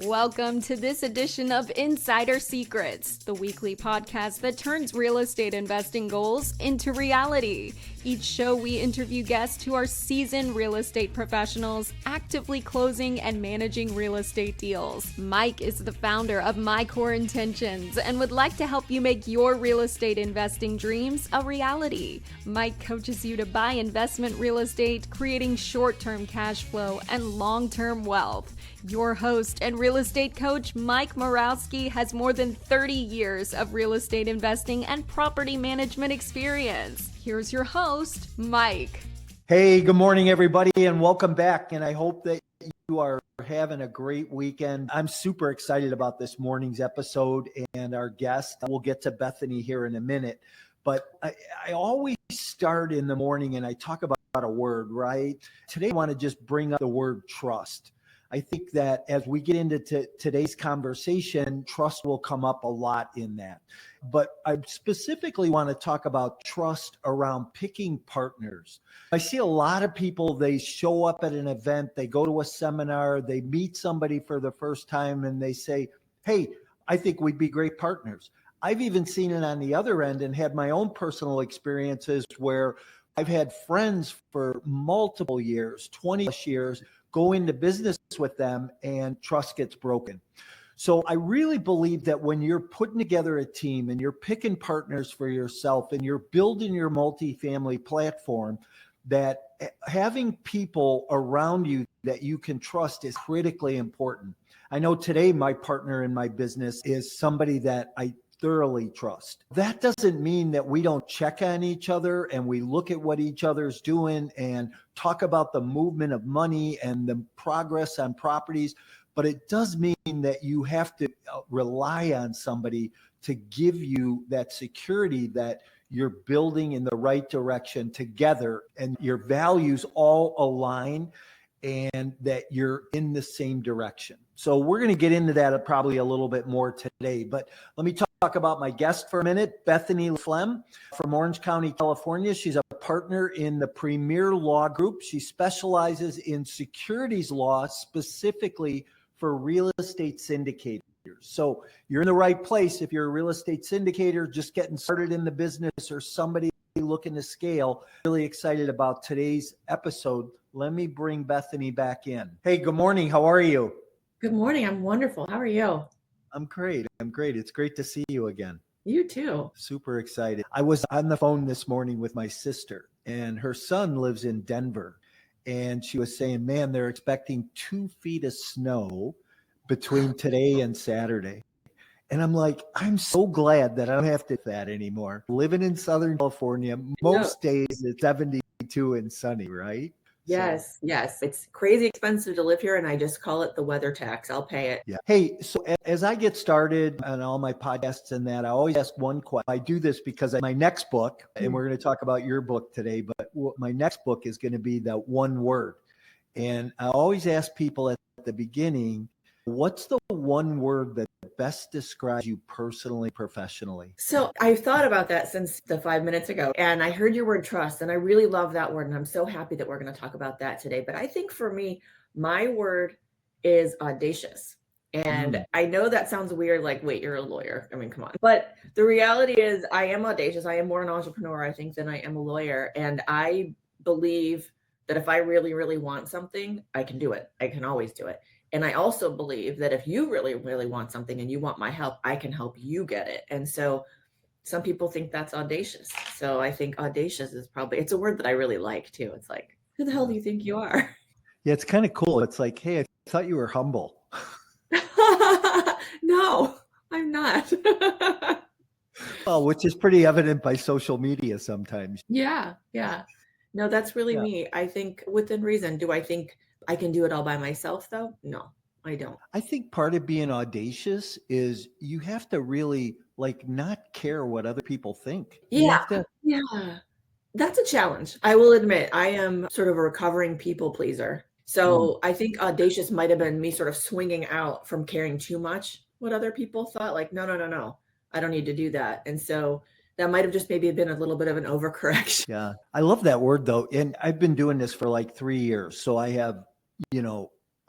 Welcome to this edition of Insider Secrets, the weekly podcast that turns real estate investing goals into reality. Each show, we interview guests who are seasoned real estate professionals, actively closing and managing real estate deals. Mike is the founder of My Core Intentions and would like to help you make your real estate investing dreams a reality. Mike coaches you to buy investment real estate, creating short-term cash flow and long-term wealth. Your host and real estate coach, Mike Morawski, has more than 30 years of real estate investing and property management experience. Here's your host, Mike. Hey, good morning, everybody, and welcome back. And I hope that you are having a great weekend. I'm super excited about this morning's episode and our guest. We'll get to Bethany here in a minute. But I always start in the morning and I talk about a word, right? Today, I want to just bring up the word trust. I think that as we get into today's conversation, trust will come up a lot in that. But I specifically want to talk about trust around picking partners. I see a lot of people, they show up at an event, they go to a seminar, they meet somebody for the first time and they say, hey, I think we'd be great partners. I've even seen it on the other end and had my own personal experiences where I've had friends for multiple years, 20 plus years, go into business with them and trust gets broken. So I really believe that when you're putting together a team and you're picking partners for yourself and you're building your multifamily platform, that having people around you that you can trust is critically important. I know today my partner in my business is somebody that I thoroughly trust. That doesn't mean that we don't check on each other and we look at what each other's doing and talk about the movement of money and the progress on properties. But it does mean that you have to rely on somebody to give you that security that you're building in the right direction together and your values all align and that you're in the same direction. So we're going to get into that probably a little bit more today. But let me talk about my guest for a minute, Bethany LeFlam from Orange County, California. She's a partner in the Premier Law Group. She specializes in securities law, specifically for real estate syndicators. So you're in the right place if you're a real estate syndicator, just getting started in the business, or somebody looking to scale. Really excited about today's episode. Let me bring Bethany back in. Hey, good morning. How are you? Good morning. I'm wonderful. How are you? I'm great. It's great to see you again. You too. Super excited. I was on the phone this morning with my sister, and her son lives in Denver. And she was saying, man, they're expecting 2 feet of snow between today and Saturday. And I'm like, I'm so glad that I don't have to do that anymore. Living in Southern California, most days it's 72 and sunny, right? Yes, yes. It's crazy expensive to live here, and I just call it the weather tax. I'll pay it. Yeah. Hey, so as I get started on all my podcasts and that, I always ask one question. I do this because my next book, and we're going to talk about your book today, but my next book is going to be that one word. And I always ask people at the beginning, what's the one word that best describes you personally, professionally? So I've thought about that since the 5 minutes ago, and I heard your word trust, and I really love that word, and I'm so happy that we're going to talk about that today. But I think for me, my word is audacious. And I know that sounds weird, like, wait, you're a lawyer. I mean, come on. But the reality is I am audacious. I am more an entrepreneur, I think, than I am a lawyer. And I believe that if I really, really want something, I can do it. I can always do it. And I also believe that if you really, really want something and you want my help, I can help you get it. And so some people think that's audacious. So I think audacious is probably, it's a word that I really like too. It's like, who the hell do you think you are? Yeah, it's kind of cool. It's like, hey, I thought you were humble. No, I'm not. Well, which is pretty evident by social media sometimes. Yeah. No, that's really me. I think within reason. Do I think I can do it all by myself though? No, I don't. I think part of being audacious is you have to really not care what other people think. Yeah. That's a challenge. I will admit I am sort of a recovering people pleaser. So I think audacious might have been me sort of swinging out from caring too much what other people thought. Like, no, I don't need to do that. And so that might have just maybe been a little bit of an overcorrection. Yeah. I love that word though. And I've been doing this for 3 years. So I have,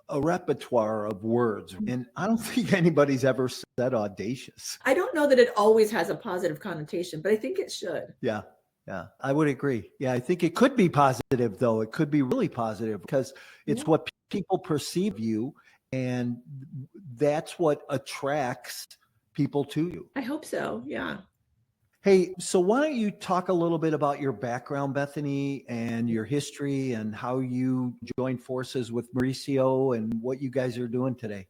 a repertoire of words. And I don't think anybody's ever said audacious. I don't know that it always has a positive connotation, but I think it should. Yeah. Yeah, I would agree. Yeah, I think it could be positive, though. It could be really positive because it's what people perceive you, and that's what attracts people to you. I hope so. Yeah. Hey, so why don't you talk a little bit about your background, Bethany, and your history and how you joined forces with Mauricio and what you guys are doing today?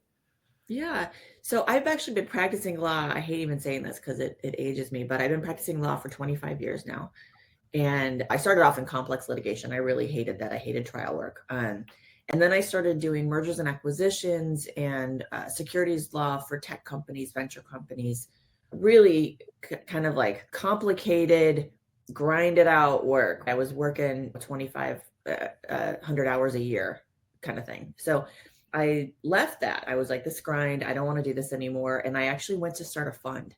Yeah. So I've actually been practicing law. I hate even saying this because it ages me, but I've been practicing law for 25 years now. And I started off in complex litigation. I really hated that. I hated trial work. And then I started doing mergers and acquisitions and securities law for tech companies, venture companies, really kind of like complicated, grinded out work. I was working 2,500 hours a year kind of thing. So I left that. I was like, this grind, I don't want to do this anymore. And I actually went to start a fund.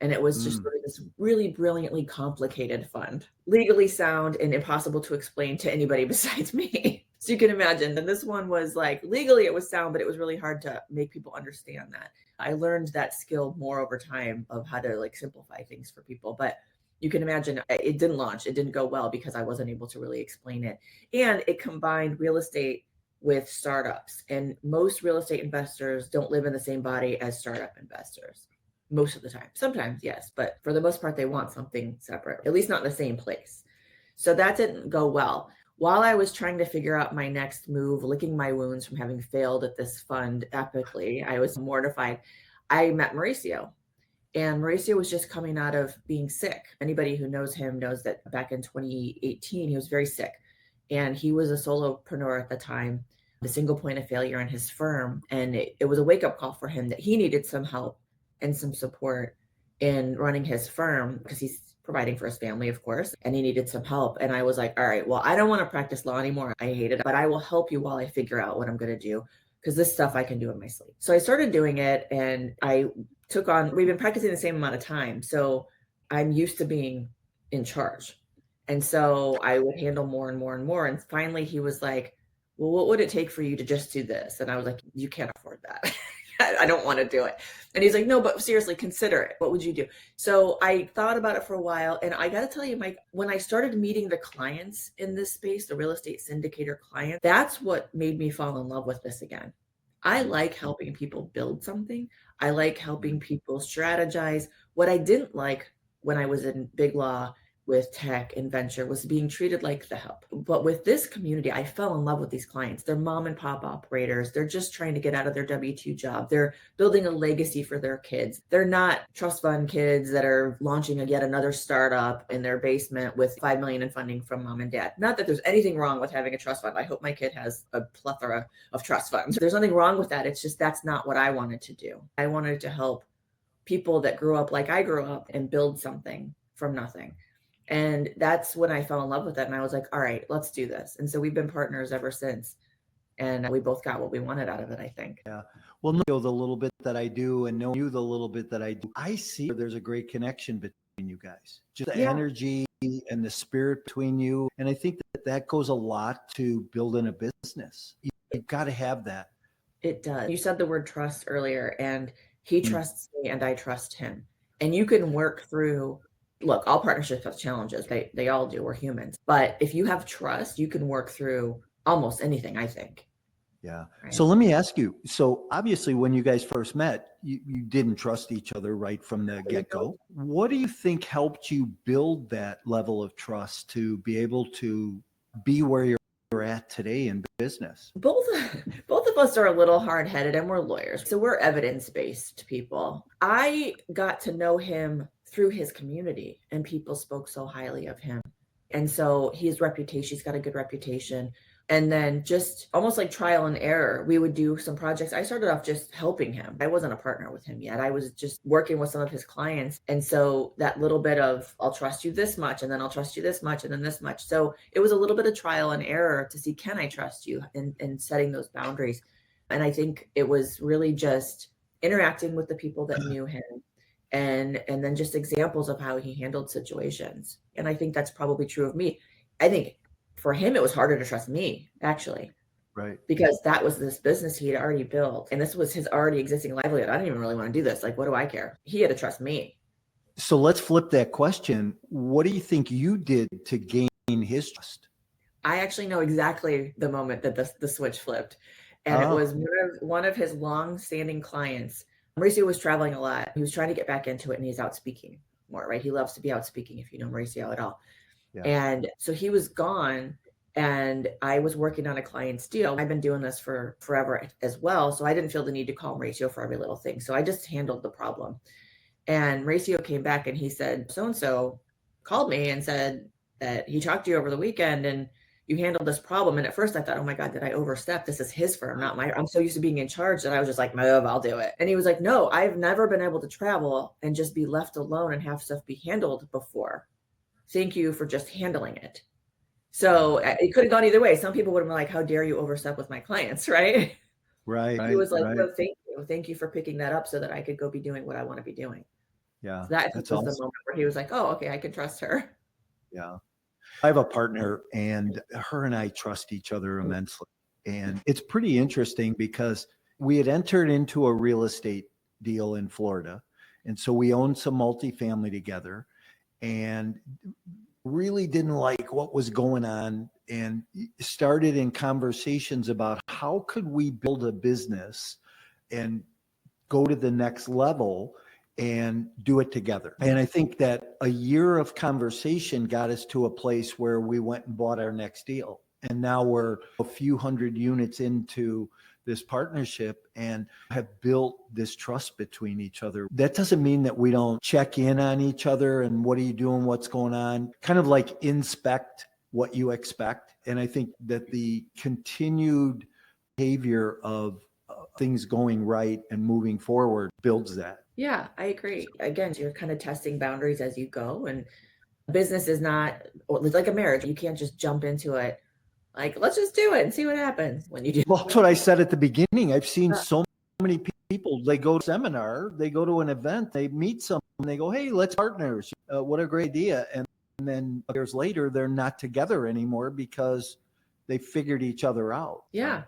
And it was just sort of this really brilliantly complicated fund, legally sound and impossible to explain to anybody besides me. So you can imagine that this one was like, legally it was sound, but it was really hard to make people understand that. I learned that skill more over time of how to like simplify things for people. But you can imagine it didn't launch. It didn't go well because I wasn't able to really explain it. And it combined real estate with startups. And most real estate investors don't live in the same body as startup investors. Most of the time. Sometimes, yes, but for the most part, they want something separate, at least not in the same place. So that didn't go well. While I was trying to figure out my next move, licking my wounds from having failed at this fund epically, I was mortified. I met Mauricio, and Mauricio was just coming out of being sick. Anybody who knows him knows that back in 2018, he was very sick, and he was a solopreneur at the time, the single point of failure in his firm. And it was a wake-up call for him that he needed some help and some support in running his firm because he's providing for his family, of course, and he needed some help. And I was like, all right, well, I don't want to practice law anymore. I hate it, but I will help you while I figure out what I'm going to do because this stuff I can do in my sleep. So I started doing it, and I took on, we've been practicing the same amount of time. So I'm used to being in charge. And so I would handle more and more and more. And finally he was like, well, what would it take for you to just do this? And I was like, you can't afford that. I don't want to do it. And he's like, no, but seriously, consider it. What would you do? So I thought about it for a while. And I got to tell you, Mike, when I started meeting the clients in this space, the real estate syndicator client, that's what made me fall in love with this again. I like helping people build something. I like helping people strategize. What I didn't like when I was in big law with tech and venture was being treated like the help. But with this community, I fell in love with these clients. They're mom and pop operators. They're just trying to get out of their W-2 job. They're building a legacy for their kids. They're not trust fund kids that are launching yet another startup in their basement with $5 million in funding from mom and dad. Not that there's anything wrong with having a trust fund. I hope my kid has a plethora of trust funds. There's nothing wrong with that. It's just that's not what I wanted to do. I wanted to help people that grew up like I grew up and build something from nothing. And that's when I fell in love with it. And I was like, all right, let's do this. And so we've been partners ever since. And we both got what we wanted out of it, I think. Yeah. Well, know the little bit that I do and know you the little bit that I do. I see there's a great connection between you guys. Just the energy and the spirit between you. And I think that goes a lot to building a business. You've got to have that. It does. You said the word trust earlier, and he trusts me and I trust him. And you can work through, look, all partnerships have challenges. They all do. We're humans. But if you have trust, you can work through almost anything, I think. Yeah. Right. So let me ask you. So obviously when you guys first met, you didn't trust each other right from the get-go. What do you think helped you build that level of trust to be able to be where you're at today in business? Both of us are a little hard-headed, and we're lawyers. So we're evidence-based people. I got to know him through his community, and people spoke so highly of him. And so his reputation, he's got a good reputation. And then just almost like trial and error, we would do some projects. I started off just helping him. I wasn't a partner with him yet. I was just working with some of his clients. And so that little bit of, I'll trust you this much, and then I'll trust you this much, and then this much. So it was a little bit of trial and error to see, can I trust you, and setting those boundaries. And I think it was really just interacting with the people that knew him, and then just examples of how he handled situations. And I think that's probably true of me. I think for him, it was harder to trust me, actually. Right. because that was this business he had already built. And this was his already existing livelihood. I didn't even really want to do this. Like, what do I care? He had to trust me. So let's flip that question. What do you think you did to gain his trust? I actually know exactly the moment that the switch flipped. And it was one of his long-standing clients. Mauricio was traveling a lot. He was trying to get back into it, and he's out speaking more, right? He loves to be out speaking, if you know Mauricio at all. Yeah. And so he was gone, and I was working on a client's deal. I've been doing this for forever as well. So I didn't feel the need to call Mauricio for every little thing. So I just handled the problem. And Mauricio came back and he said, so-and-so called me and said that he talked to you over the weekend and you handled this problem. And at first I thought, oh my God, did I overstep? This is his firm, not mine. I'm so used to being in charge that I was just like, move, I'll do it. And he was like, no, I've never been able to travel and just be left alone and have stuff be handled before. Thank you for just handling it. So it could have gone either way. Some people would have been like, how dare you overstep with my clients, right? Right. He was like, right. no, thank you. Thank you for picking that up so that I could go be doing what I want to be doing. Yeah. So that that's was awesome. the moment where he was like, oh, okay, I can trust her. Yeah. I have a partner and her and I trust each other immensely. And it's pretty interesting because we had entered into a real estate deal in Florida. And so we owned some multifamily together and really didn't like what was going on and started in conversations about how could we build a business and go to the next level and do it together. And I think that a year of conversation got us to a place where we went and bought our next deal. And now we're a few hundred units into this partnership and have built this trust between each other. That doesn't mean that we don't check in on each other and what are you doing, what's going on, kind of like inspect what you expect. And I think that the continued behavior of things going right and moving forward builds that. Yeah, I agree. Again, you're kind of testing boundaries as you go. And business is not it's like a marriage. You can't just jump into it. Like, let's just do it and see what happens when you do. Well, that's what I said at the beginning. I've seen so many people, they go to a seminar, they go to an event, they meet someone, they go, hey, let's partners. What a great idea. And then years later, they're not together anymore because they figured each other out. Yeah.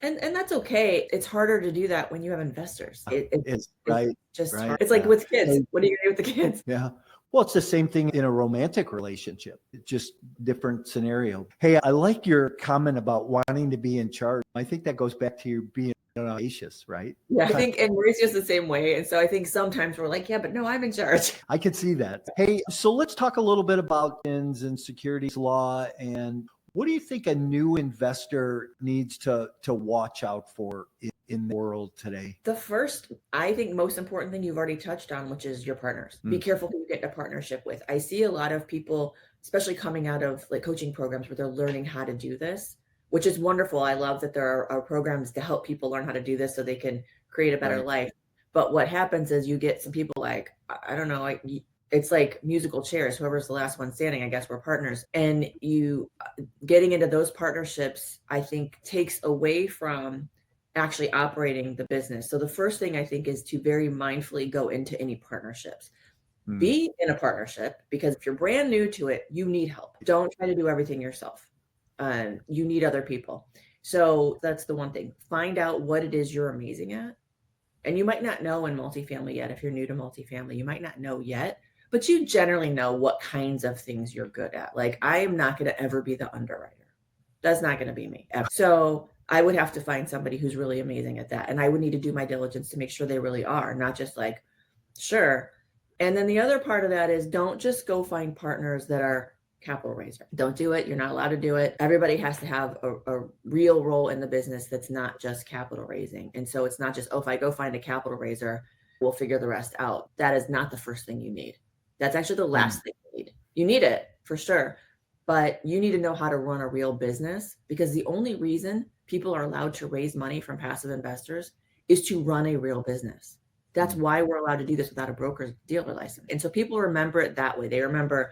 And that's okay. It's harder to do that when you have investors. It's right. just right. hard. It's like with kids. What are you going to do with the kids? Yeah. Well, it's the same thing in a romantic relationship. It's just different scenario. Hey, I like your comment about wanting to be in charge. I think that goes back to you being audacious, right? Yeah, I think, and Mauricio's the same way. And so I think sometimes we're like, yeah, but no, I'm in charge. I can see that. Hey, so let's talk a little bit about ins and securities law. And what do you think a new investor needs to watch out for in the world today? The first, I think, most important thing you've already touched on, which is your partners. Be careful who you get in a partnership with. I see a lot of people, especially coming out of like coaching programs where they're learning how to do this, which is wonderful. I love that there are programs to help people learn how to do this so they can create a better life. But what happens is you get some people like, I don't know, it's like musical chairs. Whoever's the last one standing, I guess we're partners. And you getting into those partnerships, I think, takes away from actually operating the business. So the first thing I think is to very mindfully go into any partnerships. Be in a partnership, because if you're brand new to it, you need help. Don't try to do everything yourself. You need other people. So that's the one thing. Find out what it is you're amazing at. And you might not know in multifamily yet. If you're new to multifamily, you might not know yet, but you generally know what kinds of things you're good at. Like, I am not going to ever be the underwriter. That's not going to be me. So I would have to find somebody who's really amazing at that. And I would need to do my diligence to make sure they really are, not just like, sure. And then the other part of that is don't just go find partners that are capital raiser. Don't do it. You're not allowed to do it. Everybody has to have a real role in the business that's not just capital raising. And so it's not just, oh, if I go find a capital raiser, we'll figure the rest out. That is not the first thing you need. That's actually the last thing you need. You need it for sure, but you need to know how to run a real business, because the only reason people are allowed to raise money from passive investors is to run a real business. That's why we're allowed to do this without a broker dealer license. And so people remember it that way. They remember,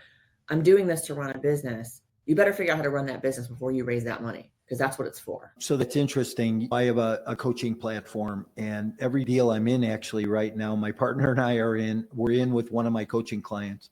I'm doing this to run a business. You better figure out how to run that business before you raise that money, because that's what it's for. So that's interesting. I have a coaching platform, and every deal I'm in actually right now, my partner and I we're in with one of my coaching clients.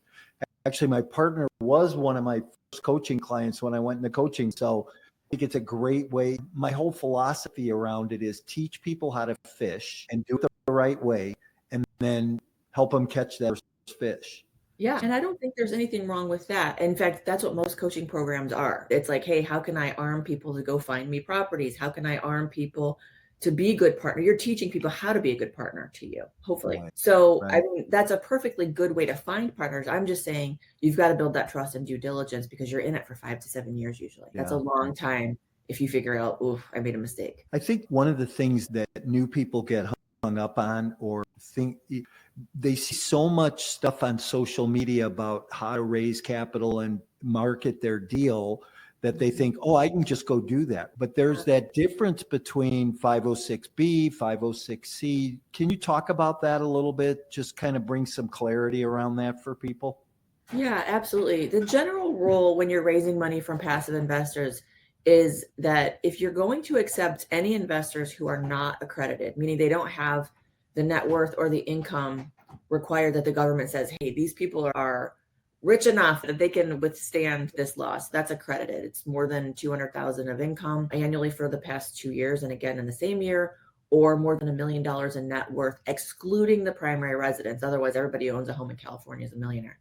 Actually, my partner was one of my first coaching clients when I went into coaching. So think it's a great way. My whole philosophy around it is teach people how to fish and do it the right way, and then help them catch that first fish. Yeah. And I don't think there's anything wrong with that. In fact, that's what most coaching programs are. It's like, hey, how can I arm people to go find me properties? How can I arm people to be a good partner? You're teaching people how to be a good partner to you, hopefully. Right. So, Right. I mean, that's a perfectly good way to find partners. I'm just saying you've got to build that trust and due diligence because you're in it for 5 to 7 years usually. That's a long time if you figure out, oof, I made a mistake. I think one of the things that new people get hung up on or think they see so much stuff on social media about how to raise capital and market their deal that they think, oh, I can just go do that. But there's that difference between 506B, 506C. Can you talk about that a little bit? Just kind of bring some clarity around that for people. Yeah, absolutely. The general rule when you're raising money from passive investors is that if you're going to accept any investors who are not accredited, meaning they don't have the net worth or the income required that the government says, hey, these people are rich enough that they can withstand this loss. That's accredited. It's more than 200,000 of income annually for the past 2 years. And again, in the same year, or more than $1 million in net worth, excluding the primary residence. Otherwise, everybody who owns a home in California is a millionaire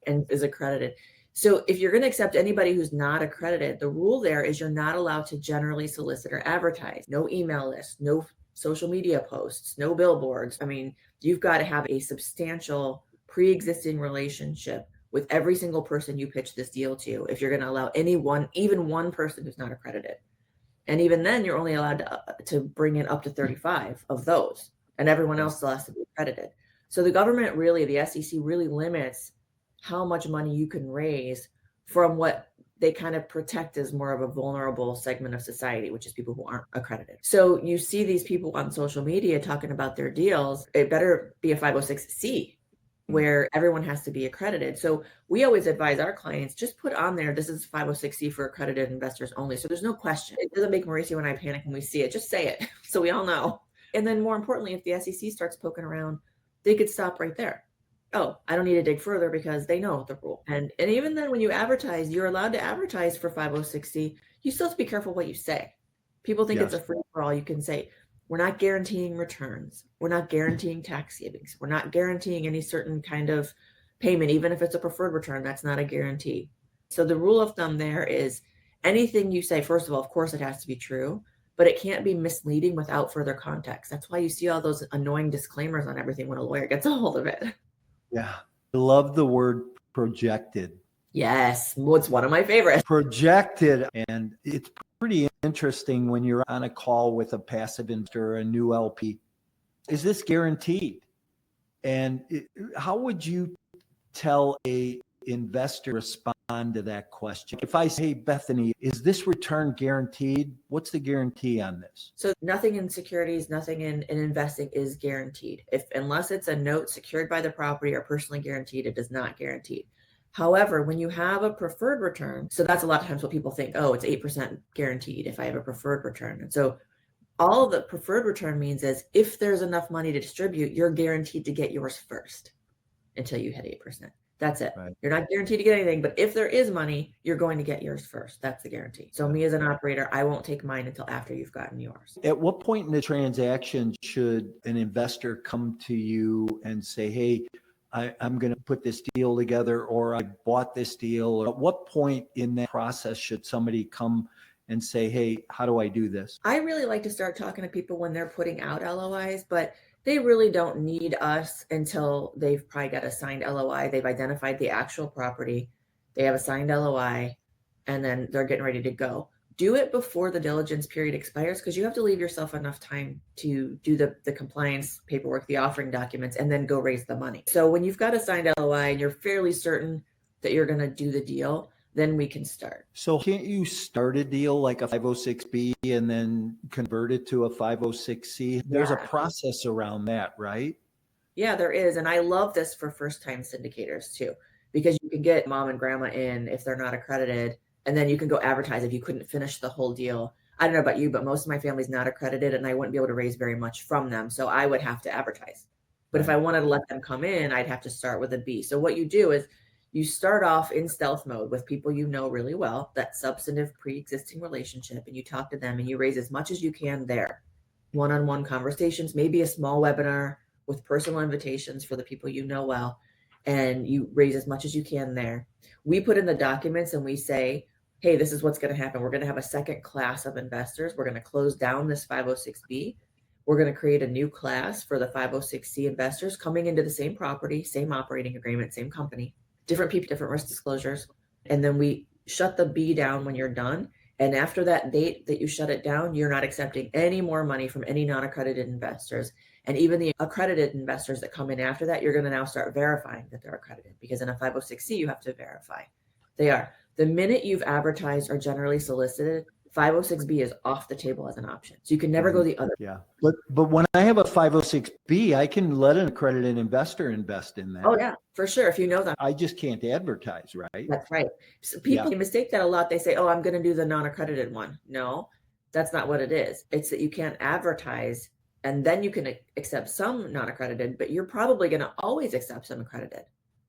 and is accredited. So if you're going to accept anybody who's not accredited, the rule there is you're not allowed to generally solicit or advertise. No email list, no social media posts, no billboards. I mean, you've got to have a substantial pre-existing relationship with every single person you pitch this deal to if you're going to allow anyone, even one person who's not accredited. And even then, you're only allowed to bring in up to 35 of those, and everyone else still has to be accredited. So the government really, the SEC really limits how much money you can raise from what they kind of protect as more of a vulnerable segment of society, which is people who aren't accredited. So you see these people on social media talking about their deals. It better be a 506C where everyone has to be accredited. So we always advise our clients, just put on there, this is 506C for accredited investors only. So there's no question. It doesn't make Mauricio and I panic when we see it. Just say it so we all know. And then more importantly, if the SEC starts poking around, they could stop right there. Oh, I don't need to dig further because they know the rule. And even then when you advertise, you're allowed to advertise for 506C. You still have to be careful what you say. People think it's a free for all. You can say, we're not guaranteeing returns. We're not guaranteeing tax savings. We're not guaranteeing any certain kind of payment, even if it's a preferred return, that's not a guarantee. So the rule of thumb there is anything you say, first of all, of course it has to be true, but it can't be misleading without further context. That's why you see all those annoying disclaimers on everything when a lawyer gets a hold of it. Yeah. I love the word projected. Yes. It's one of my favorites. Projected. And it's pretty interesting when you're on a call with a passive investor, a new LP. Is this guaranteed? And how would you tell a investor respond to that question? If I say, hey, Bethany, is this return guaranteed? What's the guarantee on this? So nothing in securities, nothing in investing is guaranteed. Unless it's a note secured by the property or personally guaranteed, it is not guaranteed. However, when you have a preferred return, so that's a lot of times what people think, oh, it's 8% guaranteed if I have a preferred return. And so all the preferred return means is if there's enough money to distribute, you're guaranteed to get yours first until you hit 8%. That's it. Right. You're not guaranteed to get anything, but if there is money, you're going to get yours first. That's the guarantee. So me as an operator, I won't take mine until after you've gotten yours. At what point in the transaction should an investor come to you and say, hey, I'm going to put this deal together, or I bought this deal? Or at what point in that process should somebody come and say, hey, how do I do this? I really like to start talking to people when they're putting out LOIs, but they really don't need us until they've probably got a signed LOI. They've identified the actual property. They have a signed LOI, and then they're getting ready to go. Do it before the diligence period expires, because you have to leave yourself enough time to do the compliance paperwork, the offering documents, and then go raise the money. So when you've got a signed LOI and you're fairly certain that you're going to do the deal, then we can start. So can't you start a deal like a 506B and then convert it to a 506C? There's a process around that, right? Yeah, there is. And I love this for first-time syndicators too, because you can get mom and grandma in if they're not accredited, and then you can go advertise if you couldn't finish the whole deal. I don't know about you, but most of my family's not accredited, and I wouldn't be able to raise very much from them. So I would have to advertise. But if I wanted to let them come in, I'd have to start with a B. So what you do is You start off in stealth mode with people you know really well, that substantive pre-existing relationship, and you talk to them and you raise as much as you can there. One-on-one conversations, maybe a small webinar with personal invitations for the people you know well, and you raise as much as you can there. We put in the documents and we say, hey, this is what's going to happen. We're going to have a second class of investors. We're going to close down this 506B. We're going to create a new class for the 506C investors coming into the same property, same operating agreement, same company, different people, different risk disclosures. And then we shut the B down when you're done. And after that date that you shut it down, you're not accepting any more money from any non-accredited investors. And even the accredited investors that come in after that, you're going to now start verifying that they're accredited, because in a 506C, you have to verify they are. The minute you've advertised or generally solicited, 506B is off the table as an option. So you can never go the other. Yeah. But when I have a 506B, I can let an accredited investor invest in that. Oh, yeah, for sure. If you know them. I just can't advertise, right? That's right. So people mistake that a lot. They say, oh, I'm going to do the non-accredited one. No, that's not what it is. It's that you can't advertise, and then you can accept some non-accredited, but you're probably going to always accept some accredited.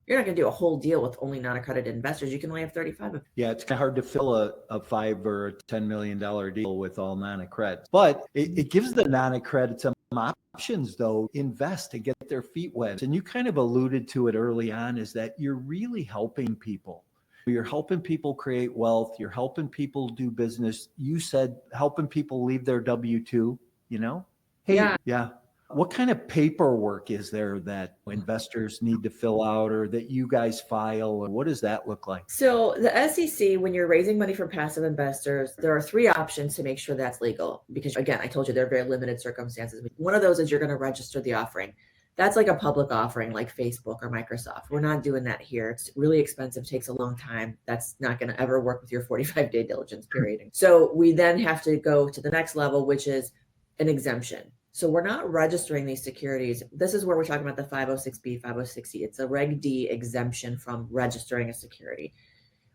You're not going to do a whole deal with only non-accredited investors. You can only have 35 of them. Yeah, it's kind of hard to fill a $5 or $10 million deal with all non-accredited. But it gives the non-accredited some options, though, invest and get their feet wet. And you kind of alluded to it early on, is that you're really helping people. You're helping people create wealth. You're helping people do business. You said helping people leave their W-2, you know? Hey, yeah. What kind of paperwork is there that investors need to fill out, or that you guys file, or what does that look like? So the SEC, when you're raising money from passive investors, there are 3 options to make sure that's legal. Because again, I told you there are very limited circumstances. One of those is you're going to register the offering. That's like a public offering like Facebook or Microsoft. We're not doing that here. It's really expensive, takes a long time. That's not going to ever work with your 45-day diligence period. So we then have to go to the next level, which is an exemption. So we're not registering these securities. This is where we're talking about the 506B, 506C. It's a Reg D exemption from registering a security.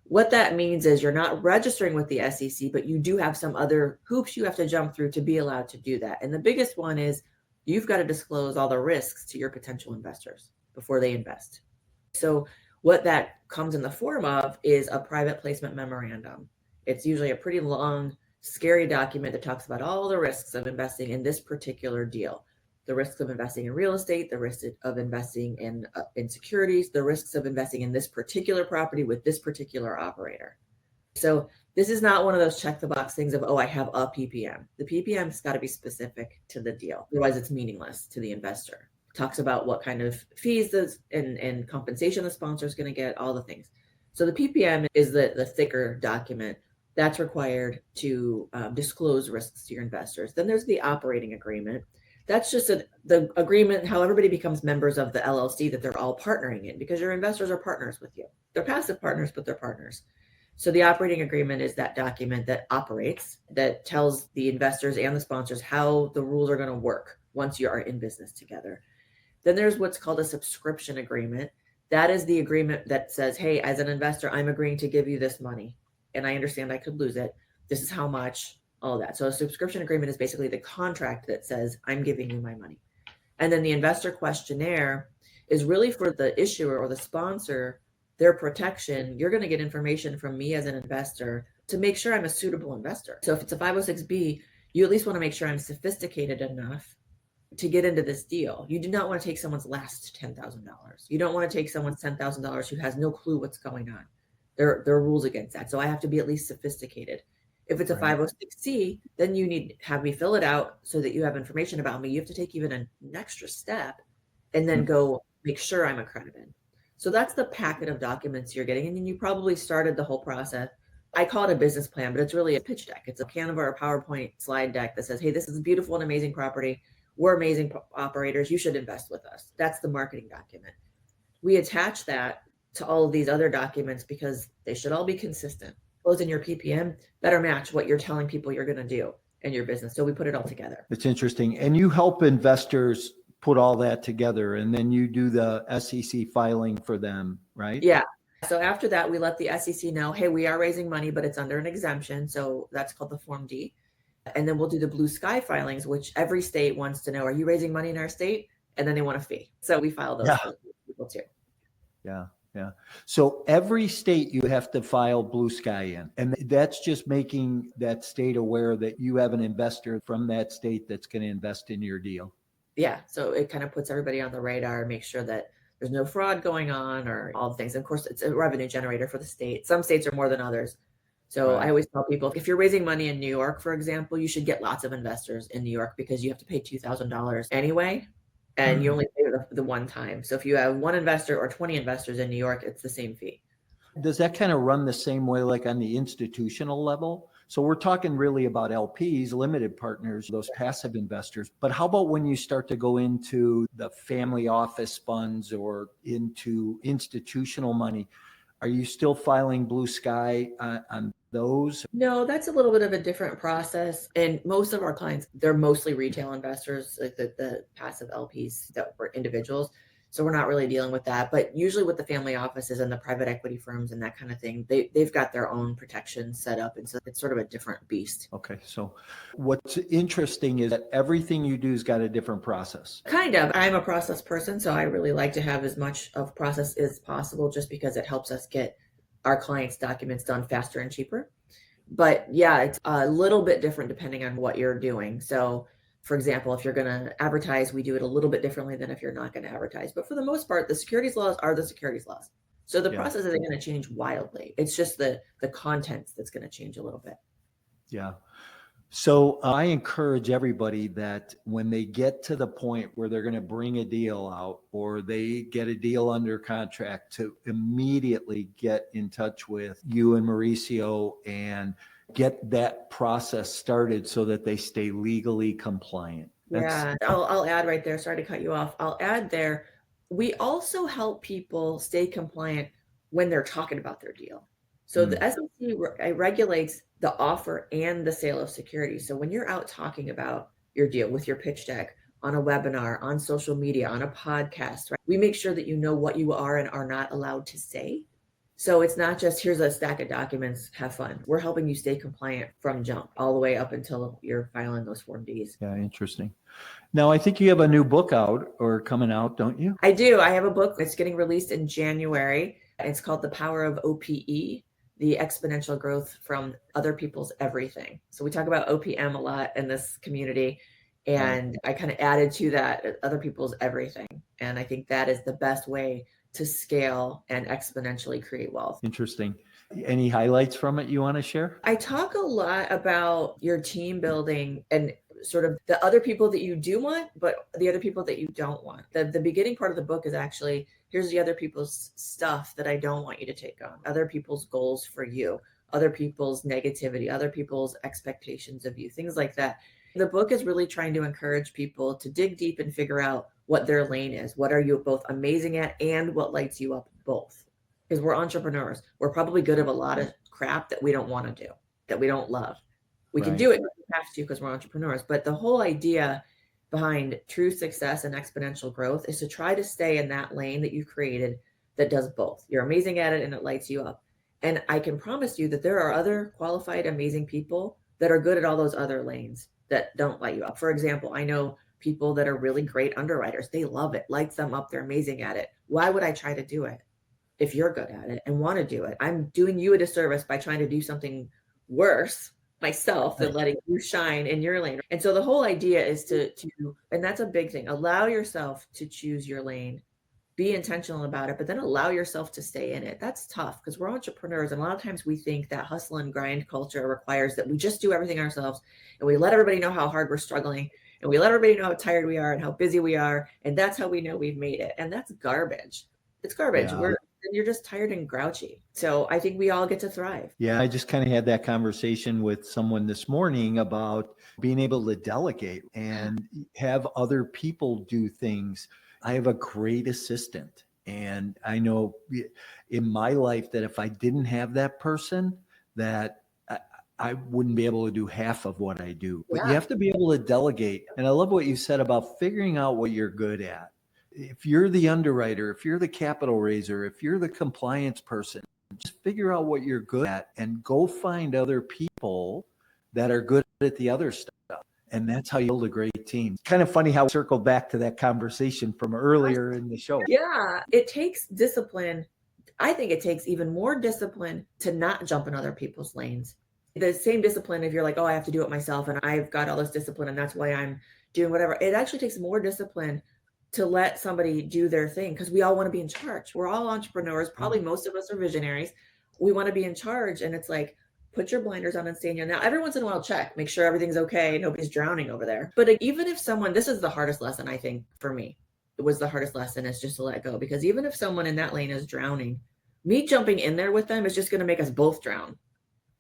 What that means is you're not registering with the SEC, but you do have some other hoops you have to jump through to be allowed to do that. And the biggest one is you've got to disclose all the risks to your potential investors before they invest. So what that comes in the form of is a private placement memorandum. It's usually a pretty long, scary document that talks about all the risks of investing in this particular deal, the risks of investing in real estate, the risks of investing in securities, the risks of investing in this particular property with this particular operator. So this is not one of those check the box things of, oh, I have a PPM. The PPM's got to be specific to the deal. Otherwise, it's meaningless to the investor. It talks about what kind of fees and compensation the sponsor is going to get, all the things. So the PPM is the thicker document that's required to disclose risks to your investors. Then there's the operating agreement. That's just the agreement, how everybody becomes members of the LLC that they're all partnering in, because your investors are partners with you. They're passive partners, but they're partners. So the operating agreement is that document that operates, that tells the investors and the sponsors how the rules are going to work once you are in business together. Then there's what's called a subscription agreement. That is the agreement that says, hey, as an investor, I'm agreeing to give you this money, and I understand I could lose it. This is how much, all that. So a subscription agreement is basically the contract that says, I'm giving you my money. And then the investor questionnaire is really for the issuer or the sponsor, their protection. You're going to get information from me as an investor to make sure I'm a suitable investor. So if it's a 506B, you at least want to make sure I'm sophisticated enough to get into this deal. You do not want to take someone's last $10,000. You don't want to take someone's $10,000 who has no clue what's going on. There are rules against that. So I have to be at least sophisticated. If it's a 506C, then you need to have me fill it out so that you have information about me. You have to take even an extra step and then go make sure I'm accredited. So that's the packet of documents you're getting. And then you probably started the whole process. I call it a business plan, but it's really a pitch deck. It's a Canva or a PowerPoint slide deck that says, hey, this is a beautiful and amazing property. We're amazing operators. You should invest with us. That's the marketing document. We attach that to all of these other documents because they should all be consistent. Those in your PPM better match what you're telling people you're going to do in your business. So we put it all together. It's interesting. And you help investors put all that together, and then you do the SEC filing for them, right? Yeah. So after that, we let the SEC know, hey, we are raising money, but it's under an exemption. So that's called the Form D. And then we'll do the blue sky filings, which every state wants to know, are you raising money in our state? And then they want a fee. So we file those for people too. Yeah. Yeah. So every state you have to file Blue Sky in, and that's just making that state aware that you have an investor from that state that's going to invest in your deal. Yeah. So it kind of puts everybody on the radar, make sure that there's no fraud going on or all the things. And of course, it's a revenue generator for the state. Some states are more than others. So I always tell people, if you're raising money in New York, for example, you should get lots of investors in New York because you have to pay $2,000 anyway, and you only pay the one time. So if you have one investor or 20 investors in New York, it's the same fee. Does that kind of run the same way like on the institutional level? So we're talking really about LPs, limited partners, those passive investors. But how about when you start to go into the family office funds or into institutional money? Are you still filing Blue Sky on those? No, that's a little bit of a different process. And most of our clients, they're mostly retail investors, like the passive LPs that were individuals. So we're not really dealing with that. But usually with the family offices and the private equity firms and that kind of thing, they've got their own protections set up. And so it's sort of a different beast. Okay. So what's interesting is that everything you do has got a different process. Kind of. I'm a process person, so I really like to have as much of process as possible just because it helps us get our clients' documents done faster and cheaper. But yeah, it's a little bit different depending on what you're doing. So for example, if you're going to advertise, we do it a little bit differently than if you're not going to advertise. But for the most part, the securities laws are the securities laws. So the process isn't going to change wildly. It's just the contents that's going to change a little bit. Yeah. So I encourage everybody that when they get to the point where they're going to bring a deal out or they get a deal under contract, to immediately get in touch with you and Mauricio and get that process started so that they stay legally compliant. Yeah, I'll add right there. Sorry to cut you off. I'll add there. We also help people stay compliant when they're talking about their deal. So the SEC regulates the offer and the sale of securities. So when you're out talking about your deal with your pitch deck on a webinar, on social media, on a podcast, right? We make sure that you know what you are and are not allowed to say. So it's not just here's a stack of documents, have fun. We're helping you stay compliant from jump all the way up until you're filing those Form Ds. Yeah, interesting. Now, I think you have a new book out or coming out, don't you? I do. I have a book that's getting released in January. It's called The Power of OPE, the Exponential Growth from Other People's Everything. So we talk about OPM a lot in this community. And I kind of added to that other people's everything. And I think that is the best way to scale and exponentially create wealth. Interesting. Any highlights from it you want to share? I talk a lot about your team building and sort of the other people that you do want, but the other people that you don't want. The beginning part of the book is actually, here's the other people's stuff that I don't want you to take on, other people's goals for you, other people's negativity, other people's expectations of you, things like that. The book is really trying to encourage people to dig deep and figure out what their lane is. What are you both amazing at and what lights you up both? Because we're entrepreneurs. We're probably good at a lot of crap that we don't want to do, that we don't love. We can do it if we have to because we're entrepreneurs. But the whole idea behind true success and exponential growth is to try to stay in that lane that you created that does both. You're amazing at it and it lights you up. And I can promise you that there are other qualified, amazing people that are good at all those other lanes that don't light you up. For example, I know people that are really great underwriters. They love it, lights them up. They're amazing at it. Why would I try to do it if you're good at it and want to do it? I'm doing you a disservice by trying to do something worse myself than letting you shine in your lane. And so the whole idea is to, and that's a big thing, allow yourself to choose your lane, be intentional about it, but then allow yourself to stay in it. That's tough because we're entrepreneurs. And a lot of times we think that hustle and grind culture requires that we just do everything ourselves and we let everybody know how hard we're struggling and we let everybody know how tired we are and how busy we are. And that's how we know we've made it. And that's garbage. It's garbage. Yeah. You're just tired and grouchy. So I think we all get to thrive. Yeah, I just kind of had that conversation with someone this morning about being able to delegate and have other people do things. I have a great assistant, and I know in my life that if I didn't have that person, that I wouldn't be able to do half of what I do. But you have to be able to delegate. And I love what you said about figuring out what you're good at. If you're the underwriter, if you're the capital raiser, if you're the compliance person, just figure out what you're good at and go find other people that are good at the other stuff. And that's how you build a great team. It's kind of funny how we circled back to that conversation from earlier in the show. Yeah, it takes discipline I think it takes even more discipline to not jump in other people's lanes. The same discipline, if you're like, oh, I have to do it myself and I've got all this discipline and that's why I'm doing whatever. It actually takes more discipline to let somebody do their thing, because we all want to be in charge. We're all entrepreneurs. Probably most of us are visionaries. We want to be in charge. And it's like, put your blinders on and stay in your, now every once in a while, check, make sure everything's okay. Nobody's drowning over there. But even if someone, this is the hardest lesson, I think, for me. It was the hardest lesson, is just to let go. Because even if someone in that lane is drowning, me jumping in there with them is just going to make us both drown.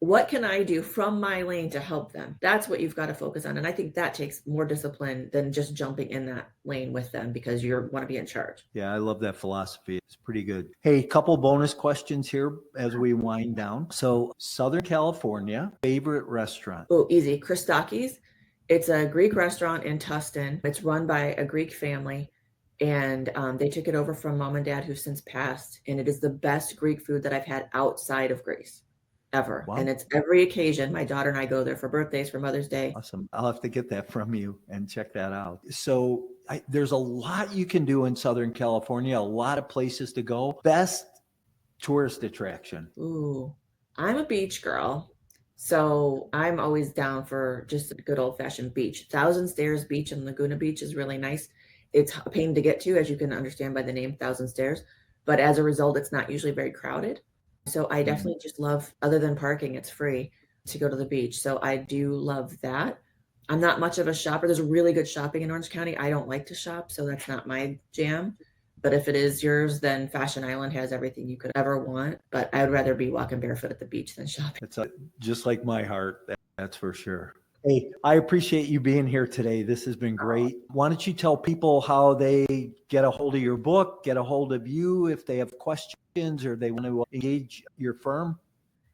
What can I do from my lane to help them? That's what you've got to focus on. And I think that takes more discipline than just jumping in that lane with them, because you want to be in charge. Yeah, I love that philosophy. It's pretty good. Hey, couple bonus questions here as we wind down. So, Southern California, favorite restaurant? Oh, easy. Christakis. It's a Greek restaurant in Tustin. It's run by a Greek family. And they took it over from mom and dad, who've since passed. And it is the best Greek food that I've had outside of Greece ever. Wow. And it's every occasion. My daughter and I go there for birthdays, for Mother's Day. Awesome. I'll have to get that from you and check that out. So there's a lot you can do in Southern California, a lot of places to go. Best tourist attraction? Ooh, I'm a beach girl. So I'm always down for just a good old fashioned beach. Thousand Stairs Beach in Laguna Beach is really nice. It's a pain to get to, as you can understand by the name Thousand Stairs. But as a result, it's not usually very crowded. So I definitely just love, other than parking, it's free to go to the beach. So I do love that. I'm not much of a shopper. There's really good shopping in Orange County. I don't like to shop, so that's not my jam. But if it is yours, then Fashion Island has everything you could ever want. But I would rather be walking barefoot at the beach than shopping. It's just like my heart, that's for sure. Hey, I appreciate you being here today. This has been great. Why don't you tell people how they get a hold of your book, get a hold of you if they have questions or they want to engage your firm?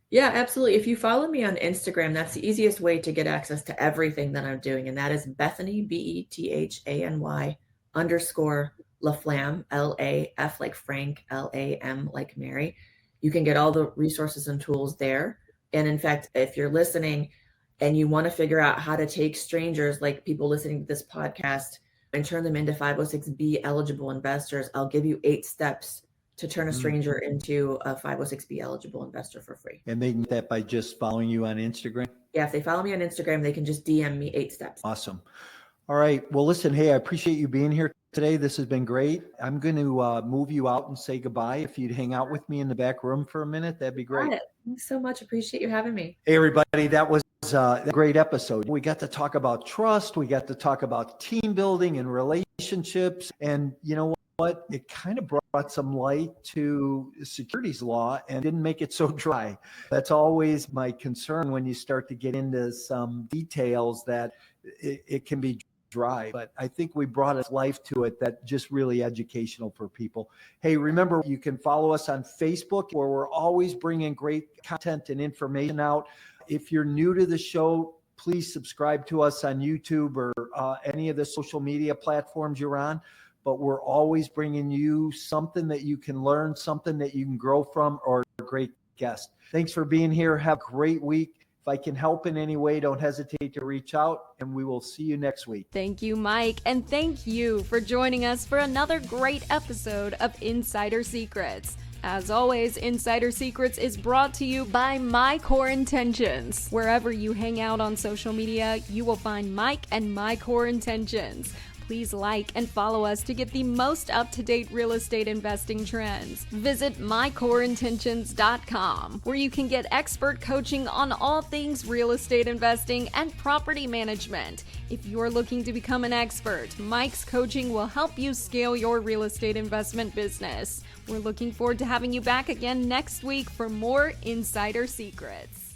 Yeah, absolutely. If you follow me on Instagram, that's the easiest way to get access to everything that I'm doing. And that is Bethany, Bethany _ LeFlam, LAF like Frank, LAM like Mary. You can get all the resources and tools there. And in fact, if you're listening and you want to figure out how to take strangers, like people listening to this podcast, and turn them into 506B eligible investors, I'll give you 8 steps to turn a stranger into a 506B eligible investor for free. And they can do that by just following you on Instagram? Yeah, if they follow me on Instagram, they can just DM me 8 steps. Awesome. All right. Well, listen, hey, I appreciate you being here today. This has been great. I'm going to move you out and say goodbye. If you'd hang out with me in the back room for a minute, that'd be great. Thanks so much. Appreciate you having me. Hey, everybody. That was a great episode. We got to talk about trust. We got to talk about team building and relationships. And you know what? It kind of brought some light to securities law and didn't make it so dry. That's always my concern when you start to get into some details, that it can be dry, but I think we brought a life to it that just really educational for people. Hey, remember, you can follow us on Facebook, where we're always bringing great content and information out. If you're new to the show, please subscribe to us on YouTube or any of the social media platforms you're on. But we're always bringing you something that you can learn, something that you can grow from, or a great guest. Thanks for being here. Have a great week. If I can help in any way, don't hesitate to reach out, and we will see you next week. Thank you, Mike, and thank you for joining us for another great episode of Insider Secrets. As always, Insider Secrets is brought to you by My Core Intentions. Wherever you hang out on social media, you will find Mike and My Core Intentions. Please like and follow us to get the most up-to-date real estate investing trends. Visit mycoreintentions.com, where you can get expert coaching on all things real estate investing and property management. If you're looking to become an expert, Mike's coaching will help you scale your real estate investment business. We're looking forward to having you back again next week for more Insider Secrets.